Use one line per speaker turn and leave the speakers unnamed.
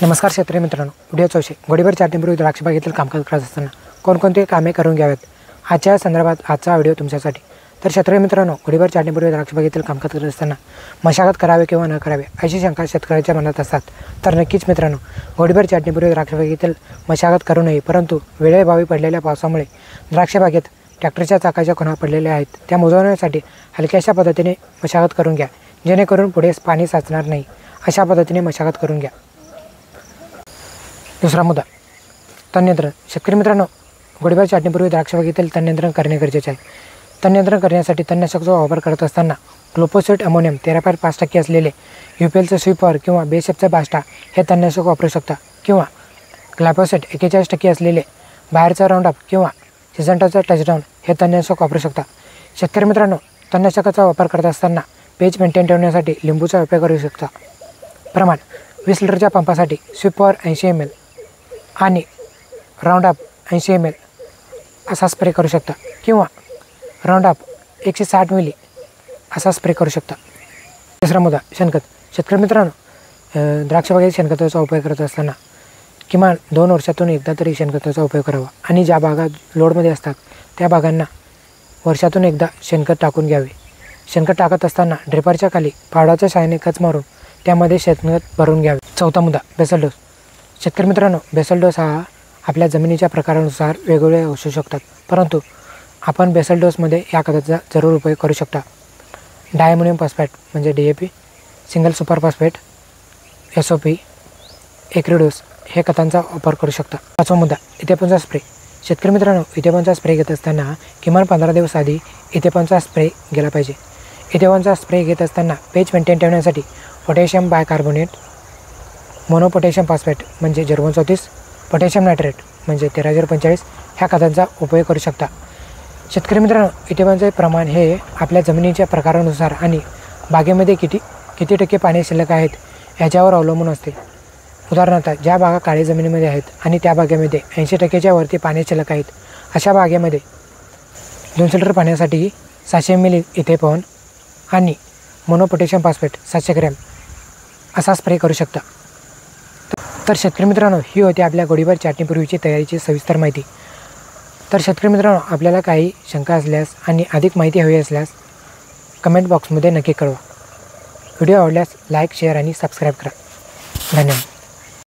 नमस्कार शेतकरी मित्रांनो, व्हिडिओ 400 गोडीभर चाटणीपूर्वी द्राक्ष बागेतील कामकाज करत असताना कोणकोणती कामे करून घ्यावेत आजच्या संदर्भात आजचा व्हिडिओ तुमच्यासाठी। तर शेतकरी मित्रांनो, गोडीभर चाटणीपूर्वी द्राक्ष बागेतील कामकाज करत असताना मशागत करावे किंवा न करावे अशी शंका शेतकऱ्याच्या मनात असतात। तर नक्कीच मित्रांनो, गोडीभर चाटणीपूर्वी द्राक्ष बागेतील मशागत करू नये, परंतु वेळेअभावी पडलेल्या पावसामुळे द्राक्ष बागेत ट्रॅक्टरच्या चाकाच्या खुणा पडलेल्या आहेत, त्या मुजवण्यासाठी हलक्याशा पद्धतीने मशागत करून घ्या, जेणेकरून पुढे पाणी साचणार नाही। अशा पद्धतीने मशागत करून घ्या। दुसरा मुद्दा, तणनियंत्रण। शेतकरी मित्रांनो, गोडीभर चाटणीपूर्वी द्राक्ष बागेतील तणनियंत्रण करणे गरजेचे आहे। तणनियंत्रण करण्यासाठी तणनाशकाचा वापर करत असताना ग्लुफोसेट अमोनियम 13.5% असलेले UPLचं स्वीपर किंवा BASFचं बास्टा हे तणनाशक वापरू शकता, किंवा ग्लायफोसेट 41% असलेले बाहेरचा राऊंडअप किंवा सिजंटाचं टचडाऊन हे तणनाशक वापरू शकता। शेतकरी मित्रांनो, तणनाशकाचा वापर करत असताना पेज मेंटेन ठेवण्यासाठी लिंबूचा उपयोग करू शकता। प्रमाण: 20 लिटरच्या पंपासाठी स्वीपर 80 ml आणि राऊंडअप 80 ml असा स्प्रे करू शकता, किंवा राऊंडअप 160 मिली असा स्प्रे करू शकता। तिसरा मुद्दा, शेणखत। शेतकरी मित्रांनो, द्राक्ष बागेत शेणखताचा उपयोग करत असताना किमान 2 वर्षातून एकदा तरी शेणखताचा उपयोग करावा, आणि ज्या बागा लोडमध्ये असतात त्या बागांना वर्षातून एकदा शेणखत टाकून घ्यावे। शेणखत टाकत असताना ड्रिपरच्या खाली फावडाच्या सहाय्याने कच मारून त्यामध्ये शेणखत भरून घ्यावे। चौथा मुद्दा, बेसल डोस। शेतकरी मित्रांनो, बेसल डोस हा आपल्या जमिनीच्या प्रकारानुसार वेगवेगळे असू शकतात, परंतु आपण बेसल डोसमध्ये या खताचा जरूर उपयोग करू शकता। डायमोनियम फॉस्फेट म्हणजे DAP, single super phosphate, SOP, एक्रिडोस हे खतांचा वापर करू शकता। पाचवा मुद्दा, इथेपॉनचा स्प्रे। शेतकरी मित्रांनो, इथेपॉनचा स्प्रे घेत असताना किमान 15 दिवस आधी इथेपॉनचा स्प्रे गेला पाहिजे। इथेपॉनचा स्प्रे घेत असताना पेज मेंटेन ठेवण्यासाठी पोटॅशियम बायकार्बोनेट, मोनोपोटॅशियम फॉस्फेट म्हणजे 034, पोटॅशियम नायट्रेट म्हणजे 1345 ह्या खतांचा उपयोग करू शकता। शेतकरी मित्रांनो, इथेपॉनचे प्रमाण हे आपल्या जमिनीच्या प्रकारानुसार आणि बागेमध्ये किती टक्के पाणी शिल्लक आहेत याच्यावर अवलंबून असते। उदाहरणार्थ, ज्या बागा काळी जमिनीमध्ये आहेत आणि त्या बागेमध्ये 80%च्या वरती पाणी शिल्लक आहेत, अशा बागेमध्ये 200 लिटर पाण्यासाठी 700 ml इथेपॉन आणि मोनोपोटॅशियम फॉस्फेट 700 ग्रॅम असा स्प्रे करू शकता। तर शेतकरी मित्रांनो, ही होती आपल्या गोडीभर चाटणीपूर्वीची तयारीची सविस्तर माहिती। तर शेतकरी मित्रांनो, आपल्याला काही शंका असल्यास आणि अधिक माहिती हवी असल्यास कमेंट बॉक्समध्ये नक्की कळवा। व्हिडिओ आवडल्यास लाईक, शेअर आणि सबस्क्राईब करा। धन्यवाद।